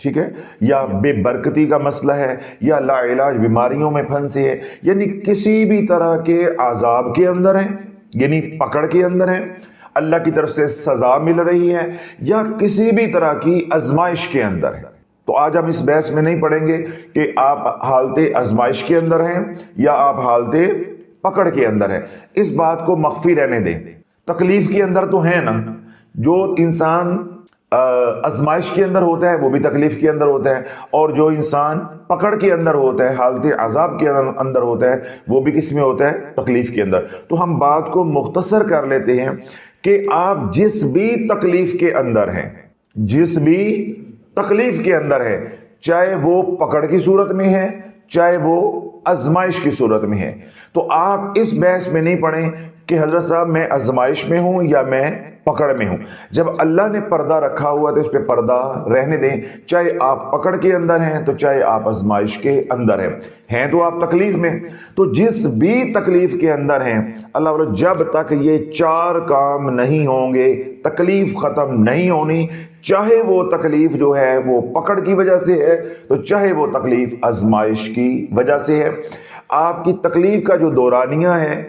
ٹھیک ہے، یا بے برکتی کا مسئلہ ہے، یا لا علاج بیماریوں میں پھنسے ہے، یعنی کسی بھی طرح کے عذاب کے اندر ہیں، یعنی پکڑ کے اندر ہیں، اللہ کی طرف سے سزا مل رہی ہے، یا کسی بھی طرح کی آزمائش کے اندر ہے۔ تو آج ہم اس بحث میں نہیں پڑھیں گے کہ آپ حالت آزمائش کے اندر ہیں یا آپ حالت پکڑ کے اندر ہیں، اس بات کو مخفی رہنے دیں۔ تکلیف کے اندر تو ہے نا، جو انسان آزمائش کے اندر ہوتا ہے وہ بھی تکلیف کے اندر ہوتا ہے، اور جو انسان پکڑ کے اندر ہوتا ہے، حالت عذاب کے اندر ہوتا ہے، وہ بھی کس میں ہوتا ہے؟ تکلیف کے اندر۔ تو ہم بات کو مختصر کر لیتے ہیں کہ آپ جس بھی تکلیف کے اندر ہیں، جس بھی تکلیف کے اندر ہے، چاہے وہ پکڑ کی صورت میں ہے، چاہے وہ آزمائش کی صورت میں ہے، تو آپ اس بحث میں نہیں پڑیں کہ حضرت صاحب میں آزمائش میں ہوں یا میں پکڑ میں ہوں۔ جب اللہ نے پردہ رکھا ہوا تو اس پہ پردہ رہنے دیں، چاہے آپ پکڑ کے اندر ہیں تو چاہے آپ آزمائش کے اندر ہیں تو آپ تکلیف میں۔ تو جس بھی تکلیف کے اندر ہیں، اللہ بولے جب تک یہ چار کام نہیں ہوں گے تکلیف ختم نہیں ہونی، چاہے وہ تکلیف جو ہے وہ پکڑ کی وجہ سے ہے تو چاہے وہ تکلیف آزمائش کی وجہ سے ہے۔ آپ کی تکلیف کا جو دورانیہ ہے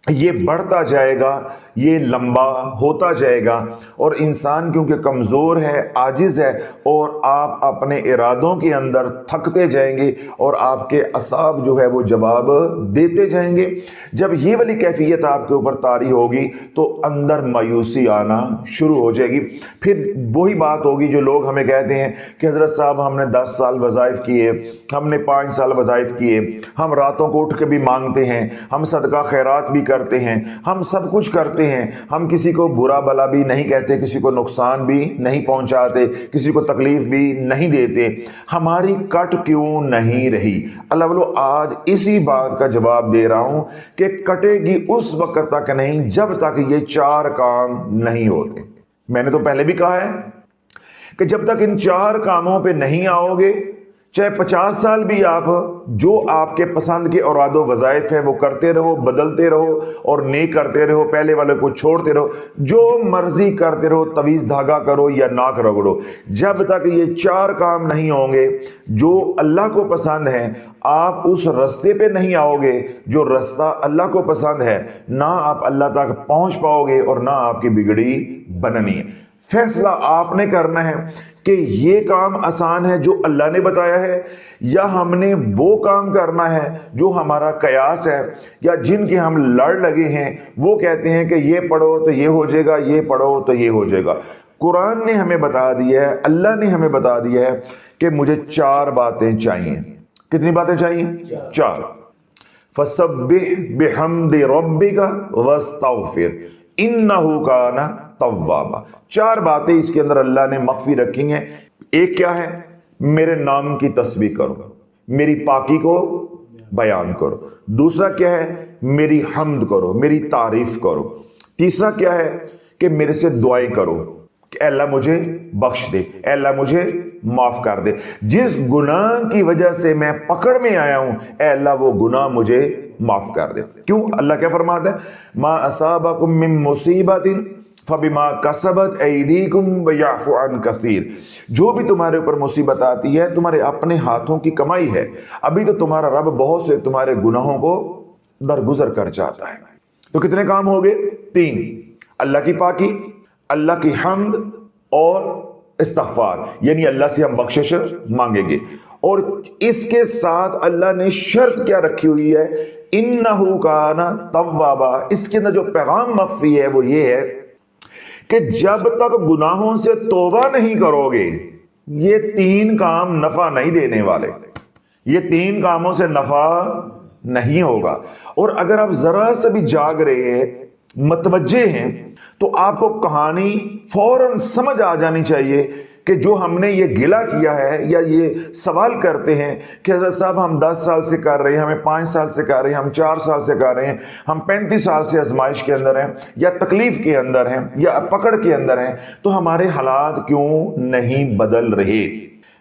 یہ بڑھتا جائے گا، یہ لمبا ہوتا جائے گا، اور انسان کیونکہ کمزور ہے، عاجز ہے، اور آپ اپنے ارادوں کے اندر تھکتے جائیں گے اور آپ کے اعصاب جو ہے وہ جواب دیتے جائیں گے۔ جب یہ والی کیفیت آپ کے اوپر طاری ہوگی تو اندر مایوسی آنا شروع ہو جائے گی۔ پھر وہی بات ہوگی جو لوگ ہمیں کہتے ہیں کہ حضرت صاحب ہم نے 10 سال وظائف کیے، ہم نے 5 سال وظائف کیے، ہم راتوں کو اٹھ کے بھی مانگتے ہیں، ہم صدقہ خیرات بھی کرتے ہیں، ہم سب کچھ کرتے ہیں، ہم کسی کو برا بلا بھی نہیں کہتے، کسی کو نقصان بھی نہیں پہنچاتے، کسی کو تکلیف بھی نہیں دیتے، ہماری کٹ کیوں نہیں رہی؟ اللہ بولو آج اسی بات کا جواب دے رہا ہوں کہ کٹے گی اس وقت تک نہیں جب تک یہ 4 کام نہیں ہوتے۔ میں نے تو پہلے بھی کہا ہے کہ جب تک ان 4 کاموں پہ نہیں آؤ گے، چاہے 50 سال بھی آپ جو آپ کے پسند کے اوراد و وظائف ہیں وہ کرتے رہو، بدلتے رہو اور نیک کرتے رہو، پہلے والے کو چھوڑتے رہو، جو مرضی کرتے رہو، تویز دھاگا کرو یا ناک رگڑو، جب تک یہ 4 کام نہیں ہوں گے جو اللہ کو پسند ہیں، آپ اس رستے پہ نہیں آؤ گے جو رستہ اللہ کو پسند ہے، نہ آپ اللہ تک پہنچ پاؤ گے اور نہ آپ کی بگڑی بننی ہے۔ فیصلہ آپ نے کرنا ہے کہ یہ کام آسان ہے جو اللہ نے بتایا ہے، یا ہم نے وہ کام کرنا ہے جو ہمارا قیاس ہے، یا جن کے ہم لڑ لگے ہیں، وہ کہتے ہیں کہ یہ پڑھو تو یہ ہو جائے گا، یہ پڑھو تو یہ ہو جائے گا۔ قرآن نے ہمیں بتا دیا ہے، اللہ نے ہمیں بتا دیا ہے کہ مجھے 4 باتیں چاہیے۔ کتنی باتیں چاہیے؟ 4۔ فَسَبِّحْ بِحَمْدِ رَبِّكَ وَاسْتَغْفِرْ إِنَّهُ كَانَ توابا۔ 4 باتیں اس کے اندر اللہ نے مخفی رکھی ہیں۔ ایک کیا ہے؟ میرے نام کی تسبیح کرو، میری پاکی کو بیان کرو۔ دوسرا کیا ہے؟ میری حمد کرو، میری تعریف کرو۔ تیسرا کیا ہے؟ کہ میرے سے دعائیں کرو کہ اے اللہ مجھے بخش دے، اے اللہ مجھے معاف کر دے، جس گناہ کی وجہ سے میں پکڑ میں آیا ہوں اے اللہ وہ گناہ مجھے معاف کر دے۔ کیوں؟ اللہ کیا فرماتا ہے؟ ما اصابکم من مصیبت فبما کسبت ایدیکم ویعفو عن کثیر۔ جو بھی تمہارے اوپر مصیبت آتی ہے تمہارے اپنے ہاتھوں کی کمائی ہے، ابھی تو تمہارا رب بہت سے تمہارے گناہوں کو درگزر کر جاتا ہے۔ تو کتنے کام ہو گئے؟ 3۔ اللہ کی پاکی، اللہ کی حمد اور استغفار، یعنی اللہ سے ہم بخشش مانگیں گے۔ اور اس کے ساتھ اللہ نے شرط کیا رکھی ہوئی ہے؟ انہو کان توابا۔ اس کے اندر جو پیغام مخفی ہے وہ یہ ہے کہ جب تک گناہوں سے توبہ نہیں کرو گے یہ 3 کام نفع نہیں دینے والے، یہ 3 کاموں سے نفع نہیں ہوگا۔ اور اگر آپ ذرا سے بھی جاگ رہے ہیں، متوجہ ہیں، تو آپ کو کہانی فوراً سمجھ آ جانی چاہیے کہ جو ہم نے یہ گلہ کیا ہے یا یہ سوال کرتے ہیں کہ حضرت صاحب ہم 10 سال سے کر رہے ہیں، ہمیں 5 سال سے کر رہے ہیں، ہم 4 سال سے کر رہے ہیں، ہم 35 سال سے آزمائش کے اندر ہیں یا تکلیف کے اندر ہیں یا پکڑ کے اندر ہیں، تو ہمارے حالات کیوں نہیں بدل رہے؟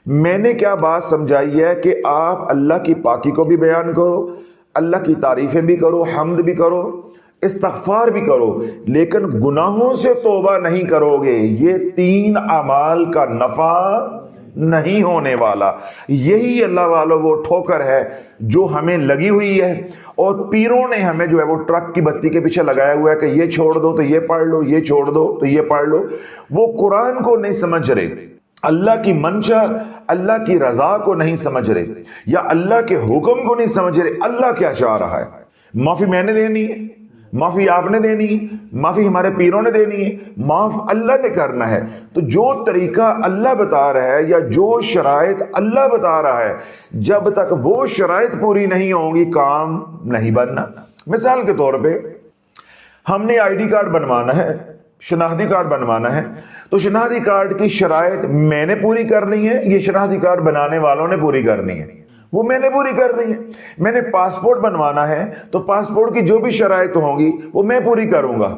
میں نے کیا بات سمجھائی ہے کہ آپ اللہ کی پاکی کو بھی بیان کرو، اللہ کی تعریفیں بھی کرو، حمد بھی کرو، استغفار بھی کرو، لیکن گناہوں سے توبہ نہیں کرو گے یہ 3 اعمال کا نفع نہیں ہونے والا۔ یہی اللہ والوں وہ ٹھوکر ہے جو ہمیں لگی ہوئی ہے، اور پیروں نے ہمیں جو ہے وہ ٹرک کی بتی کے پیچھے لگایا ہوا ہے کہ یہ چھوڑ دو تو یہ پڑھ لو، یہ چھوڑ دو تو یہ پڑھ لو۔ وہ قرآن کو نہیں سمجھ رہے، اللہ کی منشا، اللہ کی رضا کو نہیں سمجھ رہے، یا اللہ کے حکم کو نہیں سمجھ رہے۔ اللہ کیا چاہ رہا ہے؟ معافی میں نے دینی ہے، معافی آپ نے دینی ہے، معافی ہمارے پیروں نے دینی ہے، معاف اللہ نے کرنا ہے۔ تو جو طریقہ اللہ بتا رہا ہے یا جو شرائط اللہ بتا رہا ہے، جب تک وہ شرائط پوری نہیں ہوں گی کام نہیں بننا۔ مثال کے طور پہ ہم نے آئی ڈی کارڈ بنوانا ہے، شناختی کارڈ بنوانا ہے، تو شناختی کارڈ کی شرائط میں نے پوری کرنی ہے، یہ شناختی کارڈ بنانے والوں نے پوری کرنی ہے، وہ میں نے پوری کرنی ہے۔ میں نے پاسپورٹ بنوانا ہے تو پاسپورٹ کی جو بھی شرائط ہوں گی وہ میں پوری کروں گا،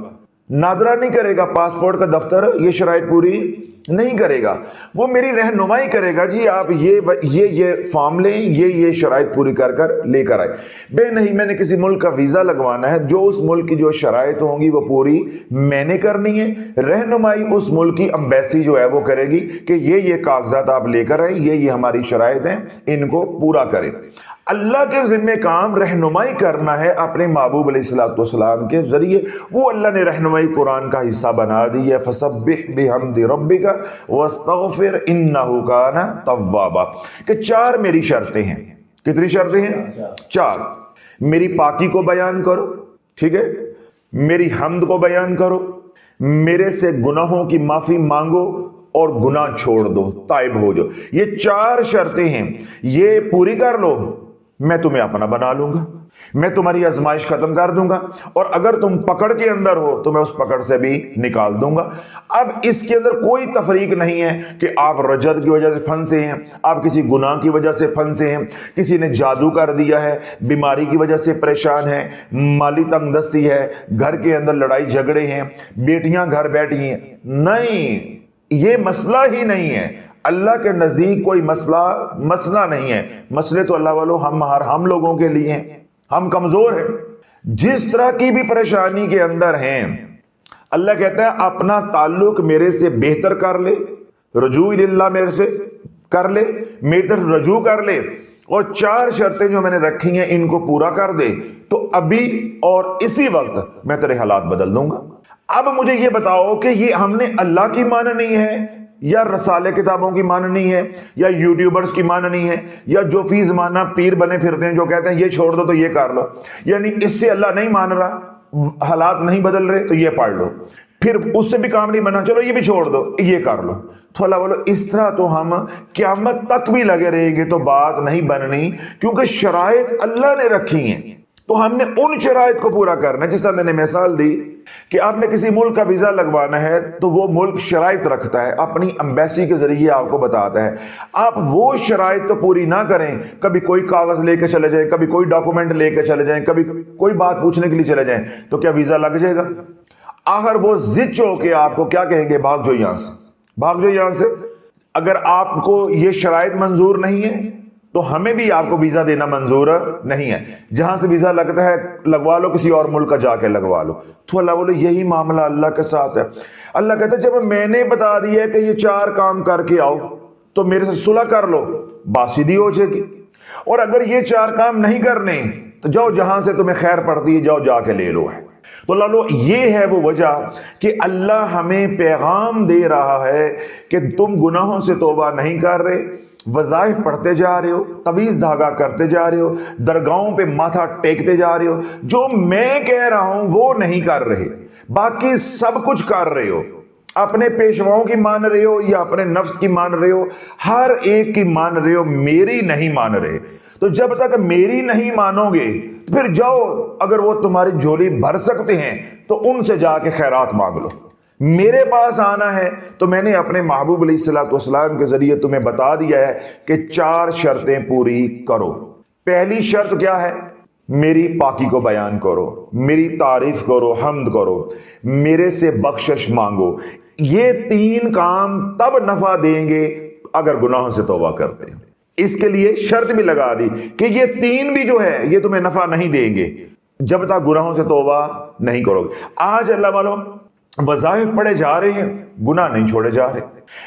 نادرا نہیں کرے گا پاسپورٹ کا دفتر، یہ شرائط پوری نہیں کرے گا، وہ میری رہنمائی کرے گا، جی آپ یہ فارم لیں، یہ شرائط پوری کر لے کر آئے۔ بے نہیں، میں نے کسی ملک کا ویزا لگوانا ہے، جو اس ملک کی جو شرائط ہوں گی وہ پوری میں نے کرنی ہے، رہنمائی اس ملک کی امبیسی جو ہے وہ کرے گی کہ یہ کاغذات آپ لے کر آئیں، یہ ہماری شرائط ہیں، ان کو پورا کریں۔ اللہ کے ذمہ کام رہنمائی کرنا ہے اپنے محبوب علیہ الصلوۃ والسلام کے ذریعے، وہ اللہ نے رہنمائی قرآن کا حصہ بنا دی ہے۔ فسبح بحمد ربک واستغفر انہ کان توابا، کہ 4 میری شرطیں ہیں۔ کتنی شرطیں ہیں؟ 4۔ میری پاکی کو بیان کرو، ٹھیک ہے، میری حمد کو بیان کرو، میرے سے گناہوں کی معافی مانگو اور گناہ چھوڑ دو، تائب ہو جاؤ۔ یہ 4 شرطیں ہیں، یہ پوری کر لو، میں تمہیں اپنا بنا لوں گا، میں تمہاری آزمائش ختم کر دوں گا، اور اگر تم پکڑ کے اندر ہو تو میں اس پکڑ سے بھی نکال دوں گا۔ اب اس کے اندر کوئی تفریق نہیں ہے کہ آپ رجت کی وجہ سے پھنسے ہیں، آپ کسی گناہ کی وجہ سے پھنسے ہیں، کسی نے جادو کر دیا ہے، بیماری کی وجہ سے پریشان ہے، مالی تنگ دستی ہے، گھر کے اندر لڑائی جھگڑے ہیں، بیٹیاں گھر بیٹھی ہیں۔ نہیں، یہ مسئلہ ہی نہیں ہے۔ اللہ کے نزدیک کوئی مسئلہ نہیں ہے۔ مسئلے تو اللہ والوں ہم لوگوں کے لیے ہیں، ہم کمزور ہیں۔ جس طرح کی بھی پریشانی کے اندر ہیں، اللہ کہتا ہے اپنا تعلق میرے سے بہتر کر لے، رجوع اللہ میرے سے کر لے، میری طرف رجوع کر لے، اور 4 شرطیں جو میں نے رکھی ہیں ان کو پورا کر دے، تو ابھی اور اسی وقت میں تیرے حالات بدل دوں گا۔ اب مجھے یہ بتاؤ کہ یہ ہم نے اللہ کی ماننی ہے، یا رسالے کتابوں کی ماننی ہے، یا یوٹیوبرز کی ماننی ہے، یا جو فی زمانہ پیر بنے پھرتے ہیں جو کہتے ہیں یہ چھوڑ دو تو یہ کر لو، یعنی اس سے اللہ نہیں مان رہا، حالات نہیں بدل رہے تو یہ پڑھ لو، پھر اس سے بھی کام نہیں بنا، چلو یہ بھی چھوڑ دو یہ کر لو۔ تو اللہ بولو اس طرح تو ہم قیامت تک بھی لگے رہیں گے تو بات نہیں بننی، کیونکہ شرائط اللہ نے رکھی ہیں، تو ہم نے ان شرائط کو پورا کرنا ہے۔ جس طرح میں نے مثال دی کہ آپ نے کسی ملک کا ویزا لگوانا ہے تو وہ ملک شرائط رکھتا ہے، اپنی امبیسی کے ذریعے آپ کو بتاتا ہے، آپ وہ شرائط تو پوری نہ کریں، کبھی کوئی کاغذ لے کے چلے جائیں، کبھی کوئی ڈاکومنٹ لے کے چلے جائیں، کبھی کوئی بات پوچھنے کے لیے چلے جائیں، تو کیا ویزا لگ جائے گا؟ آخر وہ ضد چو کے آپ کو کیا کہیں گے؟ بھاگ جاؤ یہاں سے، بھاگ جاؤ یہاں سے۔ اگر آپ کو یہ شرائط منظور نہیں ہے تو ہمیں بھی آپ کو ویزا دینا منظور نہیں ہے، جہاں سے ویزا لگتا ہے لگوا لو، کسی اور ملک کا جا کے لگوا لو۔ تو اللہ بولے یہی معاملہ اللہ کے ساتھ ہے۔ اللہ کہتا ہے جب میں نے بتا دیا کہ یہ 4 کام کر کے آؤ تو میرے سے صلح کر لو، بات سیدھی ہو جائے گی، اور اگر یہ 4 کام نہیں کرنے تو جاؤ جہاں سے تمہیں خیر پڑتی ہے جاؤ جا کے لے لو۔ تو اللہ یہ ہے وہ وجہ کہ اللہ ہمیں پیغام دے رہا ہے کہ تم گناہوں سے توبہ نہیں کر رہے، وظائف پڑھتے جا رہے ہو، تعویذ دھاگا کرتے جا رہے ہو، درگاہوں پہ ماتھا ٹیکتے جا رہے ہو، جو میں کہہ رہا ہوں وہ نہیں کر رہے، باقی سب کچھ کر رہے ہو، اپنے پیشواؤں کی مان رہے ہو یا اپنے نفس کی مان رہے ہو، ہر ایک کی مان رہے ہو، میری نہیں مان رہے۔ تو جب تک میری نہیں مانو گے تو پھر جاؤ، اگر وہ تمہاری جھولی بھر سکتے ہیں تو ان سے جا کے خیرات مانگ لو۔ میرے پاس آنا ہے تو میں نے اپنے محبوب علیہ الصلوۃ والسلام کے ذریعے تمہیں بتا دیا ہے کہ 4 شرطیں پوری کرو۔ پہلی شرط کیا ہے؟ میری پاکی کو بیان کرو، میری تعریف کرو، حمد کرو، میرے سے بخشش مانگو۔ یہ 3 کام تب نفع دیں گے اگر گناہوں سے توبہ کرتے ہیں۔ اس کے لیے شرط بھی لگا دی کہ یہ 3 بھی جو ہے یہ تمہیں نفع نہیں دیں گے جب تک گناہوں سے توبہ نہیں کرو گے۔ آج اللہ والوں وظائف پڑھے جا رہے ہیں، گناہ نہیں چھوڑے جا رہے۔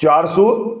400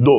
2।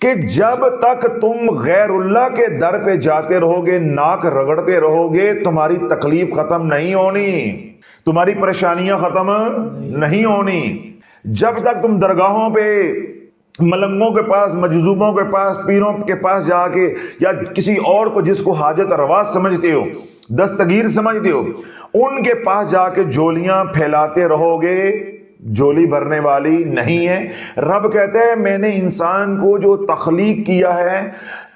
کہ جب تک تم غیر اللہ کے در پہ جاتے رہو گے، ناک رگڑتے رہو گے، تمہاری تکلیف ختم نہیں ہونی، تمہاری پریشانیاں ختم نہیں ہونی۔ جب تک تم درگاہوں پہ، ملنگوں کے پاس، مجذوبوں کے پاس، پیروں کے پاس جا کے، یا کسی اور کو جس کو حاجت روا سمجھتے ہو، دستگیر سمجھتے ہو، ان کے پاس جا کے جولیاں پھیلاتے رہو گے، جولی بھرنے والی نہیں ہے۔ رب کہتا ہے میں نے انسان کو جو تخلیق کیا ہے،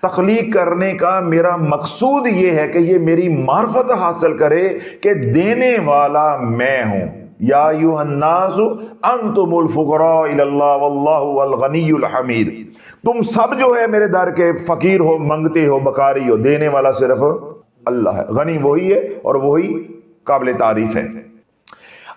تخلیق کرنے کا میرا مقصود یہ ہے کہ یہ میری معرفت حاصل کرے کہ دینے والا میں ہوں۔ یا ایھا الناس انتم الفقراء الی اللہ واللہ هو الغنی الحمید۔ تم سب جو ہے میرے در کے فقیر ہو، منگتے ہو، بکاری ہو، دینے والا صرف اللہ ہے، غنی وہی ہے اور وہی قابل تعریف ہے۔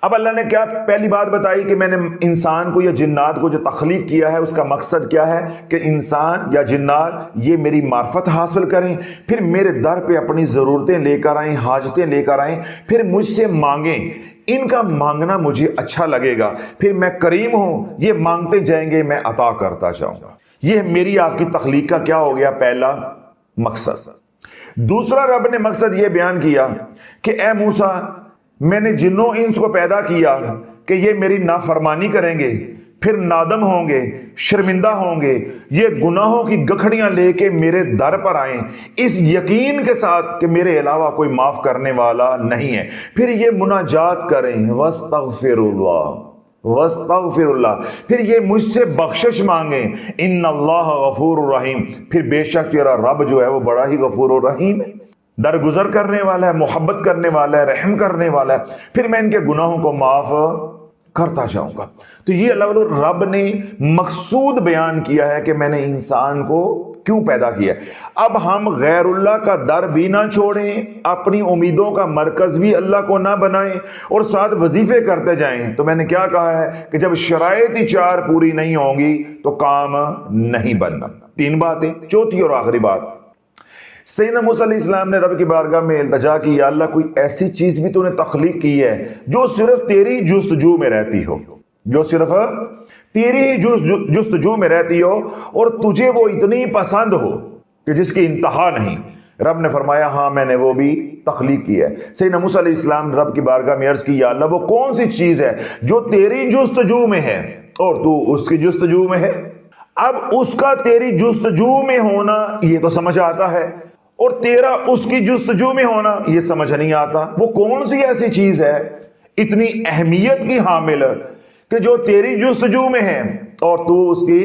اب اللہ نے کیا پہلی بات بتائی کہ میں نے انسان کو یا جنات کو جو تخلیق کیا ہے اس کا مقصد کیا ہے کہ انسان یا جنات یہ میری معرفت حاصل کریں، پھر میرے در پہ اپنی ضرورتیں لے کر آئیں، حاجتیں لے کر آئیں، پھر مجھ سے مانگیں۔ ان کا مانگنا مجھے اچھا لگے گا، پھر میں کریم ہوں، یہ مانگتے جائیں گے، میں عطا کرتا جاؤں گا۔ یہ میری آپ کی تخلیق کا کیا ہو گیا پہلا مقصد۔ دوسرا رب نے مقصد یہ بیان کیا کہ اے موسیٰ، میں نے جنوں انس کو پیدا کیا کہ یہ میری نافرمانی کریں گے، پھر نادم ہوں گے، شرمندہ ہوں گے، یہ گناہوں کی گکھڑیاں لے کے میرے در پر آئیں، اس یقین کے ساتھ کہ میرے علاوہ کوئی معاف کرنے والا نہیں ہے، پھر یہ مناجات کریں، واستغفر اللہ، واستغفر اللہ، پھر یہ مجھ سے بخشش مانگیں، ان اللہ غفور رحیم، پھر بے شک تیرا رب جو ہے وہ بڑا ہی غفور و رحیم ہے، درگزر کرنے والا ہے، محبت کرنے والا ہے، رحم کرنے والا ہے، پھر میں ان کے گناہوں کو معاف کرتا جاؤں گا۔ تو یہ اللہ رب نے مقصود بیان کیا ہے کہ میں نے انسان کو کیوں پیدا کیا۔ اب ہم غیر اللہ کا در بھی نہ چھوڑیں، اپنی امیدوں کا مرکز بھی اللہ کو نہ بنائیں، اور ساتھ وظیفے کرتے جائیں۔ تو میں نے کیا کہا ہے کہ جب شرائط ہی چار پوری نہیں ہوں گی تو کام نہیں بننا۔ تین باتیں۔ چوتھی اور آخری بات، سیدنا موسیٰ علیہ السلام نے رب کی بارگاہ میں التجا کی، یا اللہ کوئی ایسی چیز بھی تو نے تخلیق کی ہے جو صرف تیری جستجو میں رہتی ہو، جو صرف تیری ہی جستجو میں رہتی ہو اور تجھے وہ اتنی پسند ہو کہ جس کی انتہا نہیں۔ رب نے فرمایا ہاں میں نے وہ بھی تخلیق کی ہے۔ سیدنا موسیٰ علیہ السلام نے رب کی بارگاہ میں عرض کی، یا اللہ وہ کون سی چیز ہے جو تیری جستجو میں ہے اور تو اس کی جستجو میں ہے۔ اب اس کا تیری جستجو میں ہونا یہ تو سمجھ آتا ہے، اور تیرا اس کی جستجو میں ہونا یہ سمجھ نہیں آتا۔ وہ کون سی ایسی چیز ہے اتنی اہمیت کی حامل کہ جو تیری جستجو میں ہے اور تو اس کی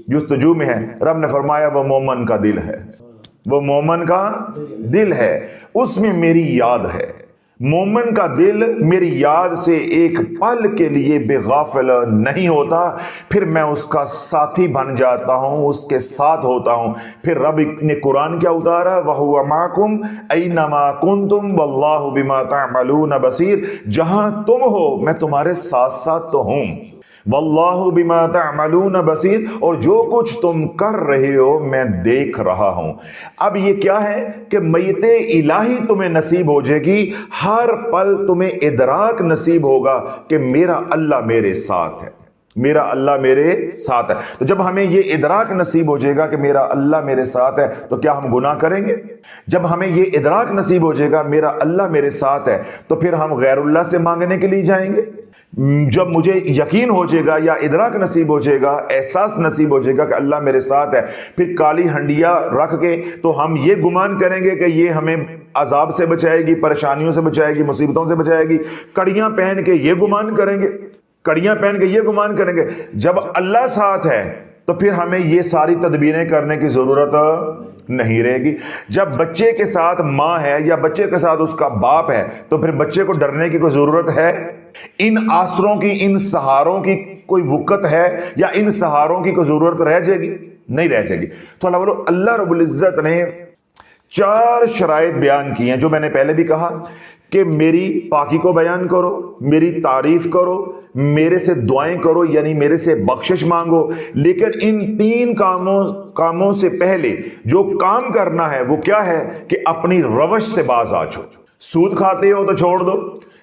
جستجو میں ہے؟ رب نے فرمایا وہ مومن کا دل ہے، وہ مومن کا دل ہے، اس میں میری یاد ہے۔ مومن کا دل میری یاد سے ایک پل کے لیے بے غافل نہیں ہوتا، پھر میں اس کا ساتھی بن جاتا ہوں، اس کے ساتھ ہوتا ہوں۔ پھر رب نے قرآن کیا اتارا، وَهُوَ مَعَكُمْ أَيْنَمَا كُنْتُمْ وَاللَّهُ بِمَا تَعْمَلُونَ بَصِيرٌ، جہاں تم ہو میں تمہارے ساتھ ساتھ تو ہوں، واللہ بما تعملون بصیر، اور جو کچھ تم کر رہے ہو میں دیکھ رہا ہوں۔ اب یہ کیا ہے کہ میت الہی تمہیں نصیب ہو جائے گی، ہر پل تمہیں ادراک نصیب ہوگا کہ میرا اللہ میرے ساتھ ہے، میرا اللہ میرے ساتھ ہے۔ تو جب ہمیں یہ ادراک نصیب ہو جائے گا کہ میرا اللہ میرے ساتھ ہے تو کیا ہم گناہ کریں گے؟ جب ہمیں یہ ادراک نصیب ہو جائے گا میرا اللہ میرے ساتھ ہے تو پھر ہم غیر اللہ سے مانگنے کے لیے جائیں گے؟ جب مجھے یقین ہو جائے گا یا ادراک نصیب ہو جائے گا، احساس نصیب ہو جائے گا کہ اللہ میرے ساتھ ہے، پھر کالی ہنڈیا رکھ کے تو ہم یہ گمان کریں گے کہ یہ ہمیں عذاب سے بچائے گی، پریشانیوں سے بچائے گی، مصیبتوں سے بچائے گی، کڑیاں پہن کے یہ گمان کریں گے، کڑیاں پہن کے یہ گمان کریں گے۔ جب اللہ ساتھ ہے تو پھر ہمیں یہ ساری تدبیریں کرنے کی ضرورت نہیں رہے گی۔ جب بچے کے ساتھ ماں ہے یا بچے کے ساتھ اس کا باپ ہے تو پھر بچے کو ڈرنے کی کوئی ضرورت ہے؟ ان آسروں کی، ان سہاروں کی کوئی وقت ہے یا ان سہاروں کی کوئی ضرورت رہ جائے گی؟ نہیں رہ جائے گی۔ تو اللہ رب العزت نے 4 شرائط بیان کی ہیں جو میں نے پہلے بھی کہا کہ میری پاکی کو بیان کرو، میری تعریف کرو، میرے سے دعائیں کرو یعنی میرے سے بخشش مانگو، لیکن ان 3 کاموں سے پہلے جو کام کرنا ہے وہ کیا ہے کہ اپنی روش سے باز آ جاؤ۔ سود کھاتے ہو تو چھوڑ دو،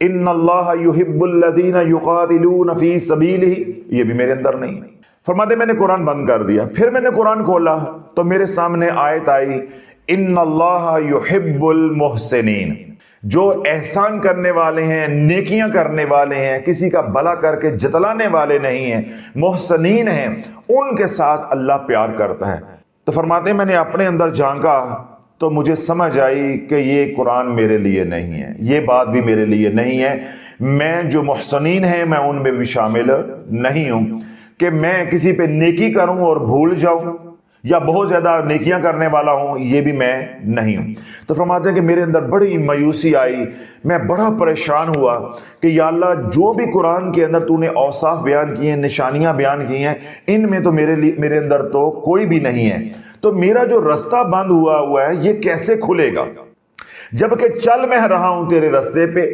ان اللہ یحب الذین یقاتلون فی سبیلہ، یہ بھی میرے اندر نہیں ہے۔ فرماتے میں نے قرآن بند کر دیا، پھر میں نے قرآن کھولا تو میرے سامنے آیت آئی ان اللہ یحب المحسنین، جو احسان کرنے والے ہیں، نیکیاں کرنے والے ہیں، کسی کا بھلا کر کے جتلانے والے نہیں ہیں، محسنین ہیں، ان کے ساتھ اللہ پیار کرتا ہے۔ تو فرماتے ہیں میں نے اپنے اندر جھانکا تو مجھے سمجھ آئی کہ یہ قرآن میرے لیے نہیں ہے، یہ بات بھی میرے لیے نہیں ہے، میں جو محسنین ہیں میں ان میں بھی شامل نہیں ہوں، کہ میں کسی پہ نیکی کروں اور بھول جاؤں یا بہت زیادہ نیکیاں کرنے والا ہوں، یہ بھی میں نہیں ہوں۔ تو فرماتے ہیں کہ میرے اندر بڑی مایوسی آئی، میں بڑا پریشان ہوا کہ یا اللہ جو بھی قرآن کے اندر تو نے اوصاف بیان کیے ہیں، نشانیاں بیان کی ہیں، ان میں تو میرے اندر تو کوئی بھی نہیں ہے، تو میرا جو رستہ بند ہوا ہے یہ کیسے کھلے گا، جبکہ چل میں رہا ہوں تیرے رستے پہ،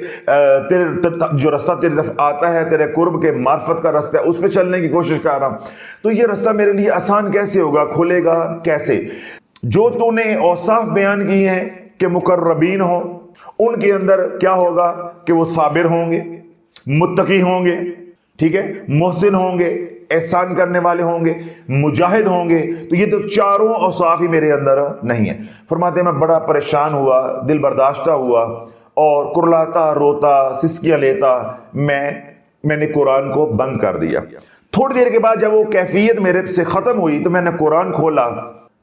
جو رستہ تیری طرف آتا ہے، تیرے قرب کے معرفت کا رستہ ہے، اس پہ چلنے کی کوشش کر رہا ہوں، تو یہ رستہ میرے لیے آسان کیسے ہوگا، کھلے گا کیسے؟ جو تو نے اوصاف بیان کی ہیں کہ مقربین ہوں، ان کے اندر کیا ہوگا کہ وہ صابر ہوں گے، متقی ہوں گے، ٹھیک ہے، محسن ہوں گے، احسان کرنے والے ہوں گے، مجاہد ہوں گے، تو یہ تو چاروں اوصاف ہی میرے اندر نہیں ہیں۔ فرماتے ہیں میں بڑا پریشان ہوا، دل برداشتہ ہوا، اور کرلاتا روتا سسکیاں لیتا میں نے قرآن کو بند کر دیا۔ تھوڑی دیر کے بعد جب وہ کیفیت میرے سے ختم ہوئی تو میں نے قرآن کھولا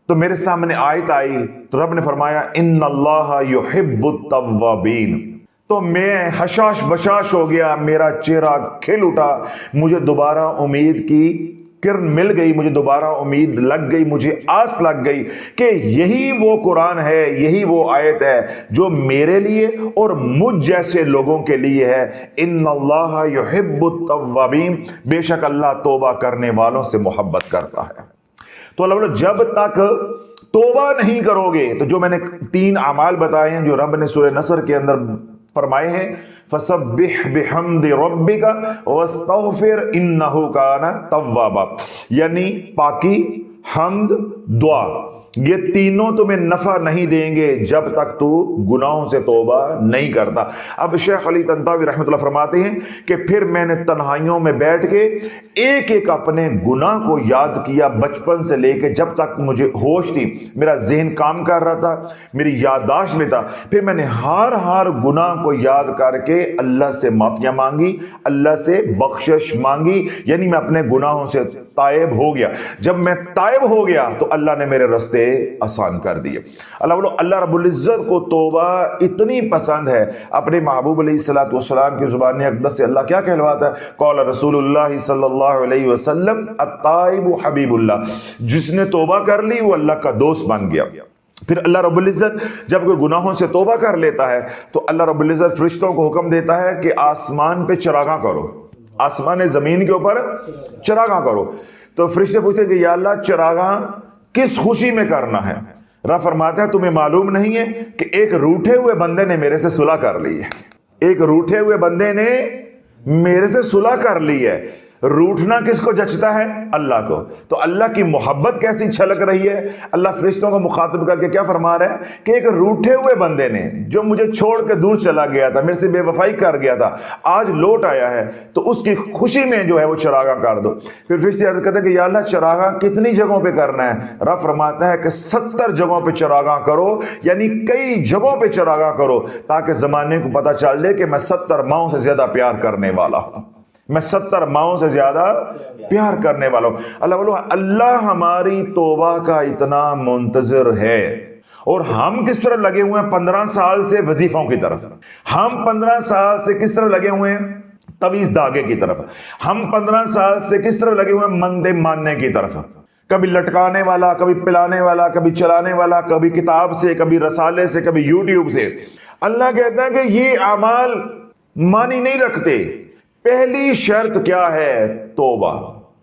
تو میرے سامنے آیت آئی، تو رب نے فرمایا ان اللہ یحب التوابین، تو میں حشاش بشاش ہو گیا، میرا چہرہ کھل اٹھا، مجھے دوبارہ امید کی کرن مل گئی، مجھے دوبارہ امید لگ گئی، مجھے آس لگ گئی کہ یہی وہ قرآن ہے، یہی وہ آیت ہے جو میرے لیے اور مجھ جیسے لوگوں کے لیے ہے۔ ان اللہ یحب التوابین، بے شک اللہ توبہ کرنے والوں سے محبت کرتا ہے۔ تو اللہ بولو جب تک توبہ نہیں کرو گے، تو جو میں نے 3 اعمال بتائے ہیں جو رب نے سورہ نصر کے اندر فرمائے ہیں، فَسَبِّحْ بِحَمْدِ رَبِّكَ وَاسْتَغْفِرْ إِنَّهُ كَانَ تَوَّابًا، یعنی پاکی، حمد، دعا، یہ تینوں تمہیں نفع نہیں دیں گے جب تک تو گناہوں سے توبہ نہیں کرتا۔ اب شیخ علی طنطاوی رحمۃ اللہ فرماتے ہیں کہ پھر میں نے تنہائیوں میں بیٹھ کے ایک ایک اپنے گناہ کو یاد کیا، بچپن سے لے کے جب تک مجھے ہوش تھی، میرا ذہن کام کر رہا تھا، میری یادداشت میں تھا، پھر میں نے ہر گناہ کو یاد کر کے اللہ سے معافیاں مانگی، اللہ سے بخشش مانگی، یعنی میں اپنے گناہوں سے تائب ہو گیا۔ جب میں تائب ہو گیا تو اللہ نے میرے رستے آسان کر دیے۔ اللہ رب العزت کو توبہ اتنی پسند ہے، اپنے محبوب علیہ الصلوۃ والسلام کی زبان اقدس سے اللہ کیا کہلواتا ہے؟ قال رسول اللہ صلی اللہ علیہ وسلم التائب حبیب اللہ، جس نے توبہ کر لی وہ اللہ کا دوست بن گیا۔ پھر اللہ رب العزت جب کوئی گناہوں سے توبہ کر لیتا ہے تو اللہ رب العزت فرشتوں کو حکم دیتا ہے کہ آسمان پہ چراغاں کرو، آسمان زمین کے اوپر چراغاں کرو۔ تو فرشتے پوچھتے کہ یا اللہ چراغاں کس خوشی میں کرنا ہے؟ رب فرماتا ہے تمہیں معلوم نہیں ہے کہ ایک روٹھے ہوئے بندے نے میرے سے صلح کر لی ہے، ایک روٹھے ہوئے بندے نے میرے سے صلح کر لی ہے۔ روٹھنا کس کو جچتا ہے؟ اللہ کو۔ تو اللہ کی محبت کیسی چھلک رہی ہے، اللہ فرشتوں کو مخاطب کر کے کیا فرما رہا ہے کہ ایک روٹھے ہوئے بندے نے جو مجھے چھوڑ کے دور چلا گیا تھا، میرے سے بے وفائی کر گیا تھا، آج لوٹ آیا ہے، تو اس کی خوشی میں جو ہے وہ چراغاں کر دو۔ پھر فرشتے عرض کرتے ہیں کہ یا اللہ چراغاں کتنی جگہوں پہ کرنا ہے؟ رب فرماتا ہے کہ 70 جگہوں پہ چراغاں کرو، یعنی کئی جگہوں پہ چراغاں کرو، تاکہ زمانے کو پتہ چل جائے کہ میں 70 ماؤں سے زیادہ پیار کرنے والا ہوں، میں 70 ماؤں سے زیادہ پیار کرنے والا ہوں۔ اللہ ہماری توبہ کا اتنا منتظر ہے، اور ہم کس طرح لگے ہوئے ہیں 15 سال سے وظیفوں کی طرف، ہم 15 سال سے کس طرح لگے ہوئے ہیں تویز داغے کی طرف، ہم 15 سال سے کس طرح لگے ہوئے ہیں مندے ماننے کی طرف، کبھی لٹکانے والا، کبھی پلانے والا، کبھی چلانے والا، کبھی کتاب سے، کبھی رسالے سے، کبھی یوٹیوب سے۔ اللہ کہتا ہے کہ یہ اعمال مانی نہیں رکھتے۔ پہلی شرط کیا ہے؟ توبہ۔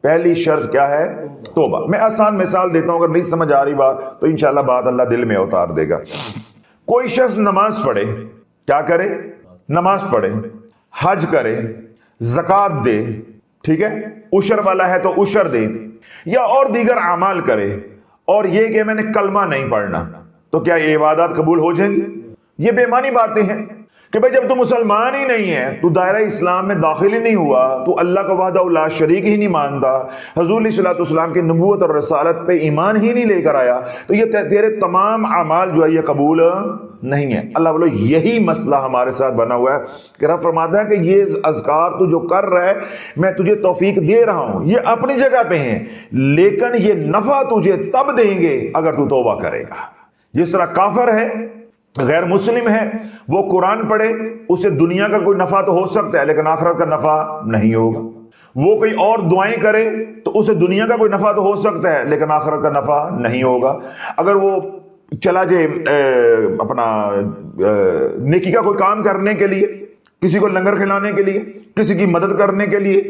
پہلی شرط کیا ہے؟ توبہ۔ میں آسان مثال دیتا ہوں، اگر نہیں سمجھ آ رہی بات تو انشاءاللہ بات اللہ دل میں اتار دے گا۔ کوئی شخص نماز پڑھے، کیا کرے؟ نماز پڑھے، حج کرے، زکوٰۃ دے، ٹھیک ہے، عشر والا ہے تو عشر دے، یا اور دیگر اعمال کرے، اور یہ کہ میں نے کلمہ نہیں پڑھنا، تو کیا یہ عبادات قبول ہو جائیں گی؟ یہ بے معنی باتیں ہیں کہ بھئی جب تو مسلمان ہی نہیں ہے، تو دائرہ اسلام میں داخل ہی نہیں ہوا، تو اللہ کا وحدہ لا شریک ہی نہیں مانتا، حضور علیہ الصلوۃ والسلام کی نبوت اور رسالت پہ ایمان ہی نہیں لے کر آیا، تو یہ تیرے تمام اعمال جو ہے یہ قبول نہیں ہے۔ اللہ بولو یہی مسئلہ ہمارے ساتھ بنا ہوا ہے کہ رب فرماتا ہے کہ یہ اذکار تو جو کر رہا ہے میں تجھے توفیق دے رہا ہوں، یہ اپنی جگہ پہ ہیں، لیکن یہ نفع تجھے تب دیں گے اگر تو توبہ کرے گا۔ جس طرح کافر ہے، غیر مسلم ہے، وہ قرآن پڑھے، اسے دنیا کا کوئی نفع تو ہو سکتا ہے لیکن آخرت کا نفع نہیں ہوگا۔ وہ کوئی اور دعائیں کرے تو اسے دنیا کا کوئی نفع تو ہو سکتا ہے لیکن آخرت کا نفع نہیں ہوگا۔ اگر وہ چلا جائے اپنا نیکی کا کوئی کام کرنے کے لیے، کسی کو لنگر کھلانے کے لیے، کسی کی مدد کرنے کے لیے،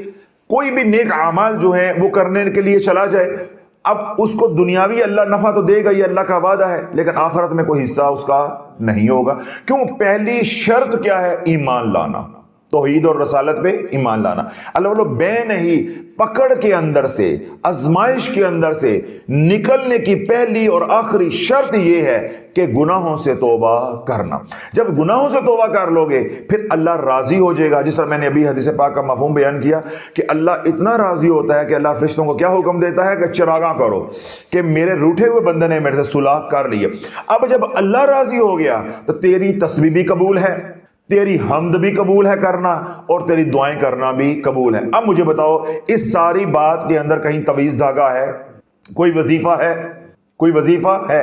کوئی بھی نیک اعمال جو ہے وہ کرنے کے لیے چلا جائے، اب اس کو دنیاوی اللہ نفع تو دے گا، یہ اللہ کا وعدہ ہے، لیکن آخرت میں کوئی حصہ اس کا نہیں ہوگا۔ کیوں؟ پہلی شرط کیا ہے؟ ایمان لانا، توحید اور رسالت پہ ایمان لانا۔ اللہ بولو بے نہیں، پکڑ کے اندر سے، آزمائش کے اندر سے نکلنے کی پہلی اور آخری شرط یہ ہے کہ گناہوں سے توبہ کرنا۔ جب گناہوں سے توبہ کر لو گے پھر اللہ راضی ہو جائے گا۔ جس طرح میں نے ابھی حدیث پاک کا مفہوم بیان کیا کہ اللہ اتنا راضی ہوتا ہے کہ اللہ فرشتوں کو کیا حکم دیتا ہے کہ چراغاں کرو، کہ میرے روٹھے ہوئے بندے نے میرے سے صلح کر لی ہے۔ اب جب اللہ راضی ہو گیا تو تیری تسبیح بھی قبول ہے، تیری حمد بھی قبول ہے کرنا، اور تیری دعائیں کرنا بھی قبول ہے۔ اب مجھے بتاؤ اس ساری بات کے اندر کہیں تویز دھاگا ہے؟ کوئی وظیفہ ہے؟ کوئی وظیفہ ہے؟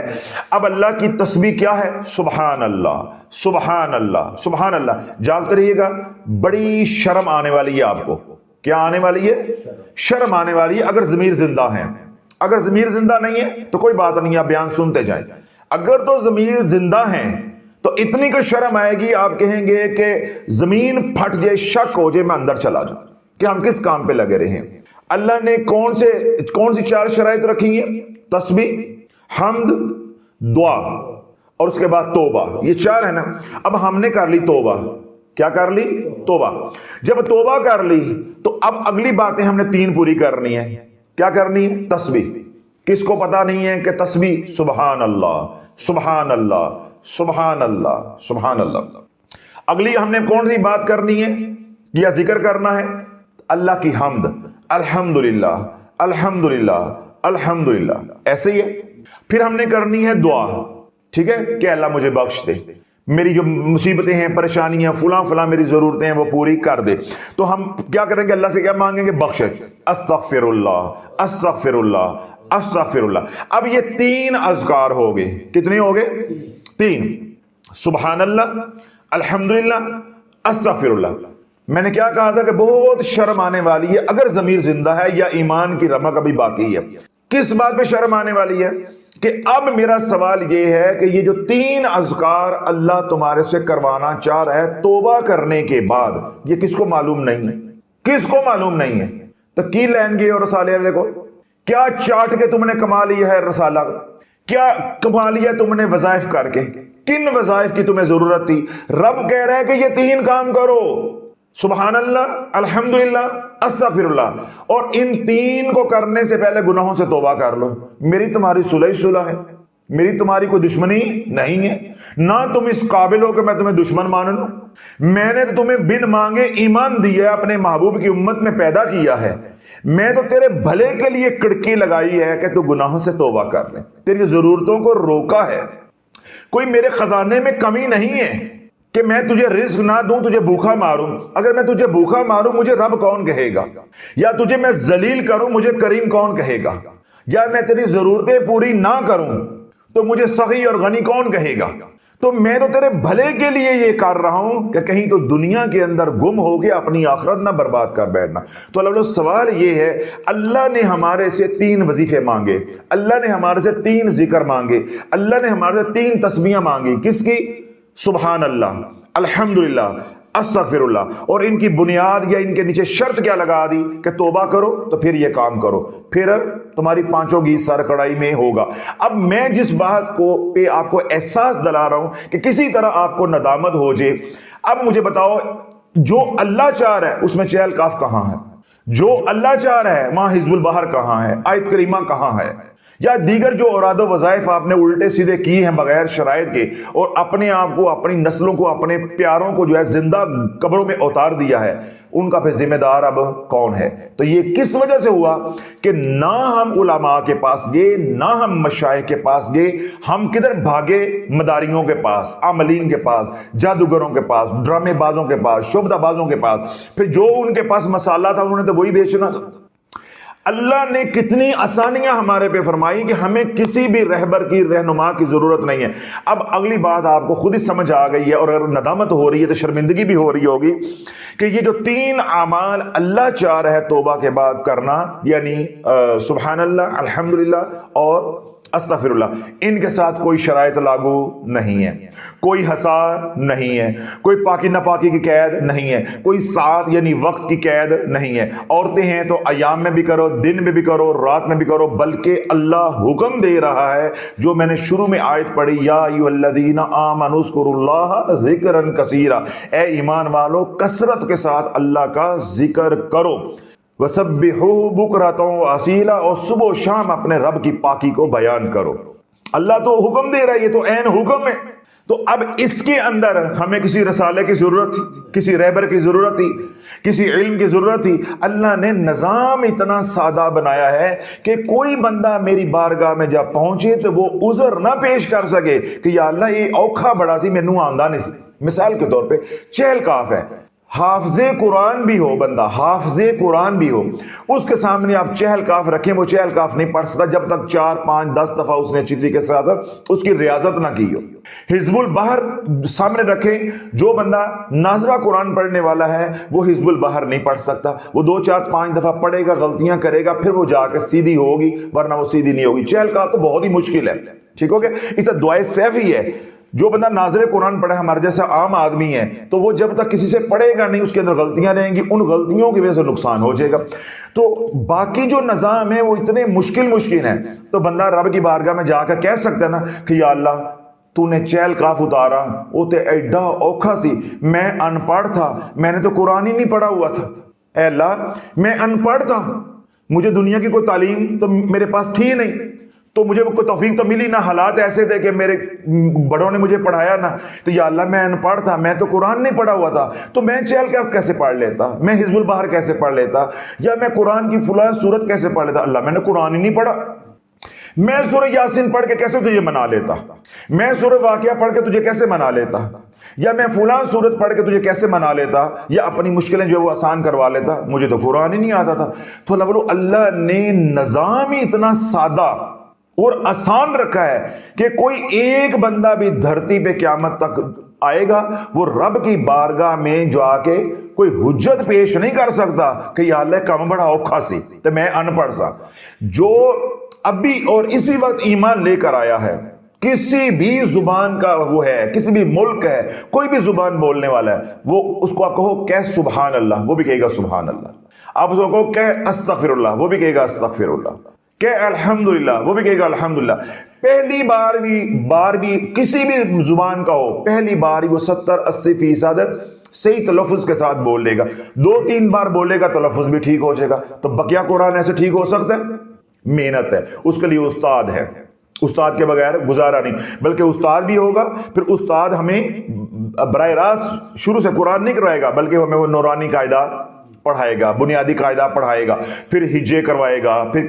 اب اللہ کی تسبیح کیا ہے؟ سبحان اللہ، سبحان اللہ، سبحان اللہ۔ جاگتے رہیے گا، بڑی شرم آنے والی ہے آپ کو۔ کیا آنے والی ہے؟ شرم آنے والی ہے اگر ضمیر زندہ ہیں۔ اگر ضمیر زندہ نہیں ہے تو کوئی بات نہیں، آپ بیان سنتے جائیں۔ اگر تو ضمیر زندہ ہیں تو اتنی کو شرم آئے گی، آپ کہیں گے کہ زمین پھٹ جائے، شک ہو جائے، میں اندر چلا جاؤں کہ ہم کس کام پہ لگے رہے ہیں۔ اللہ نے کون سی 4 شرائط رکھی ہیں؟ تسبیح، حمد، دعا اور اس کے بعد توبہ، یہ 4 ہے نا۔ اب ہم نے کر لی توبہ، کیا کر لی؟ توبہ۔ جب توبہ کر لی تو اب اگلی باتیں ہم نے 3 پوری کرنی ہے۔ کیا کرنی ہے؟ تسبیح۔ کس کو پتا نہیں ہے کہ تسبیح سبحان اللہ، سبحان اللہ، سبحان اللہ، سبحان اللہ۔ اگلی ہم نے کون سی بات کرنی ہے یا ذکر کرنا ہے؟ اللہ کی حمد، الحمدللہ، الحمدللہ، الحمدللہ، ایسے ہی ہے۔ پھر ہم نے کرنی ہے دعا، ٹھیک ہے، کہ اللہ مجھے بخش دے، میری جو مصیبتیں ہیں، پریشانیاں، فلاں فلاں میری ضرورتیں ہیں وہ پوری کر دے۔ تو ہم کیا کریں گے؟ اللہ سے کیا مانگیں گے؟ بخشش، استغفر اللہ، استغفر اللہ، استغفر اللہ۔ اب یہ 3 اذکار ہو گئے، کتنے ہو گئے؟ 3۔ سبحان اللہ، الحمدللہ، استغفر اللہ۔ میں نے کیا کہا تھا کہ بہت شرم آنے والی ہے اگر ضمیر زندہ ہے یا ایمان کی رمق ابھی باقی ہے۔ کس بات پہ شرم آنے والی ہے؟ کہ اب میرا سوال یہ ہے کہ یہ جو 3 اذکار اللہ تمہارے سے کروانا چاہ رہا ہے توبہ کرنے کے بعد، یہ کس کو معلوم نہیں ہے؟ کس کو معلوم نہیں ہے؟ تو کی لین گے اور رسالے والے کو کیا چاٹ کے تم نے کما لیا ہے؟ رسالہ کیا کما لیا تم نے وظائف کر کے؟ کن وظائف کی تمہیں ضرورت تھی؟ رب کہہ رہا ہے کہ یہ 3 کام کرو، سبحان اللہ، الحمدللہ، استغفر اللہ، اور ان 3 کو کرنے سے پہلے گناہوں سے توبہ کر لو۔ میری تمہاری صلح ہے، میری تمہاری کوئی دشمنی نہیں ہے، نہ تم اس قابل ہو کہ میں تمہیں دشمن مان لوں۔ میں نے تمہیں بن مانگے ایمان دیا ہے، اپنے محبوب کی امت میں پیدا کیا ہے، میں تو تیرے بھلے کے لیے کڑکی لگائی ہے کہ تو گناہوں سے توبہ کر لے، تیری ضرورتوں کو روکا ہے۔ کوئی میرے خزانے میں کمی نہیں ہے کہ میں تجھے رزق نہ دوں، تجھے بھوکا ماروں۔ اگر میں تجھے بھوکا ماروں مجھے رب کون کہے گا؟ یا تجھے میں ذلیل کروں مجھے کریم کون کہے گا؟ یا میں تیری ضرورتیں پوری نہ کروں تو مجھے سخی اور غنی کون کہے گا؟ تو میں تو تیرے بھلے کے لیے یہ کر رہا ہوں کہ کہیں تو دنیا کے اندر گم ہو گیا، اپنی آخرت نہ برباد کر بیٹھنا۔ تو اللہ سوال یہ ہے، اللہ نے ہمارے سے 3 وظیفے مانگے، اللہ نے ہمارے سے 3 ذکر مانگے، اللہ نے ہمارے سے 3 تسبیحیں مانگی، کس کی؟ سبحان اللہ، الحمدللہ، استغفر اللہ، اور ان کی بنیاد یا ان کے نیچے شرط کیا لگا دی کہ توبہ کرو تو پھر یہ کام کرو، پھر تمہاری 5 کی سر کڑائی میں ہوگا۔ اب میں جس بات کو پہ آپ کو احساس دلا رہا ہوں کہ کسی طرح آپ کو ندامت ہو جائے، اب مجھے بتاؤ جو اللہ چاہ رہا ہے اس میں چہل کاف کہاں ہے؟ جو اللہ چاہ رہا ہے وہاں حزب البحر کہاں ہے؟ آیت کریمہ کہاں ہے؟ یا دیگر جو اوراد و وظائف آپ نے الٹے سیدھے کیے ہیں بغیر شرائط کے، اور اپنے آپ کو، اپنی نسلوں کو، اپنے پیاروں کو جو ہے زندہ قبروں میں اتار دیا ہے، ان کا پھر ذمہ دار اب کون ہے؟ تو یہ کس وجہ سے ہوا کہ نہ ہم علماء کے پاس گئے، نہ ہم مشائخ کے پاس گئے، ہم کدھر بھاگے؟ مداریوں کے پاس، عاملین کے پاس، جادوگروں کے پاس، ڈرامے بازوں کے پاس، شعبدہ بازوں کے پاس۔ پھر جو ان کے پاس مسالہ تھا انہوں نے تو وہی بیچنا تھا۔ اللہ نے کتنی آسانیاں ہمارے پہ فرمائی کہ ہمیں کسی بھی رہبر کی، رہنما کی ضرورت نہیں ہے۔ اب اگلی بات آپ کو خود ہی سمجھ آ گئی ہے، اور اگر ندامت ہو رہی ہے تو شرمندگی بھی ہو رہی ہوگی کہ یہ جو 3 اعمال اللہ چاہ رہا ہے توبہ کے بعد کرنا، یعنی سبحان اللہ، الحمدللہ اور استغفر اللہ، ان کے ساتھ کوئی شرائط لاگو نہیں ہے، کوئی حصار نہیں ہے، کوئی پاکی ناپاکی کی قید نہیں ہے، کوئی ساعت یعنی وقت کی قید نہیں ہے۔ عورتیں ہیں تو ایام میں بھی کرو، دن میں بھی کرو، رات میں بھی کرو، بلکہ اللہ حکم دے رہا ہے جو میں نے شروع میں آیت پڑھی، یا ایھا الذین آمنوا اذکروا اللہ ذکرا کثیرا، اے ایمان والو کثرت کے ساتھ اللہ کا ذکر کرو، وَسَبِّحُوهُ بُكْرَةً وَأَصِيلًا، اور صبح و شام اپنے رب کی پاکی کو بیان کرو۔ اللہ تو حکم دے رہا ہے، یہ تو عین حکم ہے۔ تو اب اس کے اندر ہمیں کسی رسالے کی ضرورت تھی، کسی رہبر کی ضرورت تھی، کسی علم کی ضرورت تھی؟ اللہ نے نظام اتنا سادہ بنایا ہے کہ کوئی بندہ میری بارگاہ میں جب پہنچے تو وہ عذر نہ پیش کر سکے کہ یا اللہ یہ اوکھا بڑا سی مینوں آندا نہیں سی۔ مثال کے طور پہ چہل کاف ہے، حافظ قرآن بھی ہو بندہ، حافظ قرآن بھی ہو، اس کے سامنے آپ چہل کاف رکھیں، وہ چہل کاف نہیں پڑھ سکتا جب تک 4 5 10 دفعہ اس نے اچھی طریقے سے اس کی ریاضت نہ کی ہو۔ حزب البحر سامنے رکھیں، جو بندہ ناظرہ قرآن پڑھنے والا ہے وہ حزب البحر نہیں پڑھ سکتا، وہ 2 4 5 دفعہ پڑھے گا، غلطیاں کرے گا، پھر وہ جا کے سیدھی ہوگی، ورنہ وہ سیدھی نہیں ہوگی۔ چہل کاف تو بہت ہی مشکل ہے، ٹھیک ہو گیا۔ اس طرح دعائے سیف ہی ہے، جو بندہ ناظر قرآن پڑھے ہمارے جیسا عام آدمی ہے تو وہ جب تک کسی سے پڑھے گا نہیں، اس کے اندر غلطیاں رہیں گی، ان غلطیوں کی وجہ سے نقصان ہو جائے گا۔ تو باقی جو نظام ہے وہ اتنے مشکل ہیں، تو بندہ رب کی بارگاہ میں جا کر کہہ سکتا ہے نا کہ یا اللہ تو نے چہل کاف اتارا، وہ تے ایڈا اوکھا سی، میں ان پڑھ تھا، میں نے تو قرآن ہی نہیں پڑھا ہوا تھا، اے اللہ میں ان پڑھ تھا، مجھے دنیا کی کوئی تعلیم تو میرے پاس تھی نہیں، تو مجھے کوئی توفیق تو ملی نہ، حالات ایسے تھے کہ میرے بڑوں نے مجھے پڑھایا نہ، تو یا اللہ میں ان پڑھ تھا، میں تو قرآن نہیں پڑھا ہوا تھا، تو میں چہل کاف کیسے پڑھ لیتا، میں حزب البحر کیسے پڑھ لیتا، یا میں قرآن کی فلاں سورت کیسے پڑھ لیتا؟ اللہ میں نے قرآن ہی نہیں پڑھا۔ میں سورہ یاسین پڑھ کے کیسے تجھے منا لیتا، میں سورہ واقعہ پڑھ کے تجھے کیسے منا لیتا، یا میں فلاں سورت پڑھ کے تجھے کیسے منا لیتا، یا اپنی مشکلیں جو وہ آسان کروا لیتا، مجھے تو قرآن ہی نہیں آتا تھا۔ تو اللہ نے نظام ہی اتنا سادہ اور آسان رکھا ہے کہ کوئی ایک بندہ بھی دھرتی پہ قیامت تک آئے گا وہ رب کی بارگاہ میں جو آ کے کوئی حجت پیش نہیں کر سکتا کہ یا اللہ کم بڑا اوکھا سی تو میں ان پڑھ سا۔ جو ابھی اور اسی وقت ایمان لے کر آیا ہے، کسی بھی زبان کا وہ ہے، کسی بھی ملک ہے، کوئی بھی زبان بولنے والا ہے، وہ اس کو آپ کہو کہ سبحان اللہ، وہ بھی کہے گا سبحان اللہ۔ آپ اس کو کہو کہ استغفر اللہ، وہ بھی کہے گا استغفر اللہ۔ کہ الحمدللہ، وہ بھی کہے گا الحمدللہ۔ پہلی بار بھی کسی بھی زبان کا ہو، پہلی بار ہی وہ 70-80% صحیح تلفظ کے ساتھ بول لے گا، 2-3 بار بولے گا تلفظ بھی ٹھیک ہو جائے گا۔ تو بقیہ قرآن ایسے ٹھیک ہو سکتا ہے؟ محنت ہے، اس کے لیے استاد ہے، استاد کے بغیر گزارا نہیں، بلکہ استاد بھی ہوگا، پھر استاد ہمیں براہ راست شروع سے قرآن نہیں کروائے گا، بلکہ ہمیں وہ نورانی قاعدہ پڑھائے گا، بنیادی قاعدہ پڑھائے گا، پھر ہجے کروائے گا، پھر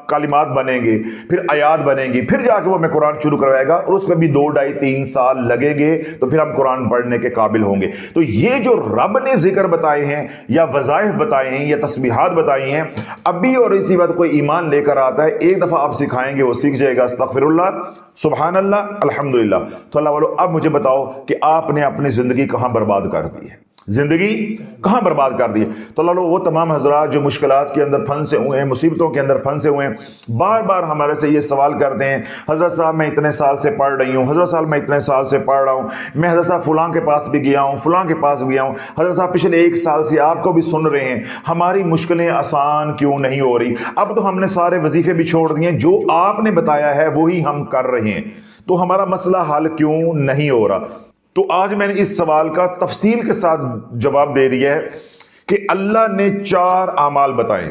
کلمات بنیں گے، پھر آیات بنیں گی، پھر جا کے وہ ہمیں قرآن شروع کروائے گا، اور اس میں بھی 2-2.5-3 سال لگیں گے، تو پھر ہم قرآن پڑھنے کے قابل ہوں گے۔ تو یہ جو رب نے ذکر بتائے ہیں یا وظائف بتائے ہیں یا تسبیحات بتائی ہیں، ابھی اور اسی وقت کوئی ایمان لے کر آتا ہے، ایک دفعہ آپ سکھائیں گے وہ سیکھ جائے گا، استغفر اللہ، سبحان اللہ، الحمدللہ۔ تو اللہ والو اب مجھے بتاؤ کہ آپ نے اپنی زندگی کہاں برباد کر دی ہے، زندگی کہاں برباد کر دی ہے؟ تو اللہ وہ تمام حضرات جو مشکلات کے اندر پھنسے ہوئے ہیں، مصیبتوں کے اندر پھنسے ہوئے ہیں، بار بار ہمارے سے یہ سوال کرتے ہیں، حضرت صاحب میں اتنے سال سے پڑھ رہی ہوں، حضرت صاحب میں اتنے سال سے پڑھ رہا ہوں، میں حضرت صاحب فلاں کے پاس بھی گیا ہوں، فلاں کے پاس بھی گیا ہوں، حضرت صاحب پچھلے 1 سال سے آپ کو بھی سن رہے ہیں، ہماری مشکلیں آسان کیوں نہیں ہو رہی؟ اب تو ہم نے سارے وظیفے بھی چھوڑ دیے، جو آپ نے بتایا ہے وہی ہم کر رہے ہیں، تو ہمارا مسئلہ حل کیوں نہیں ہو رہا؟ تو آج میں نے اس سوال کا تفصیل کے ساتھ جواب دے دیا ہے کہ اللہ نے 4 اعمال بتائے،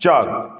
4।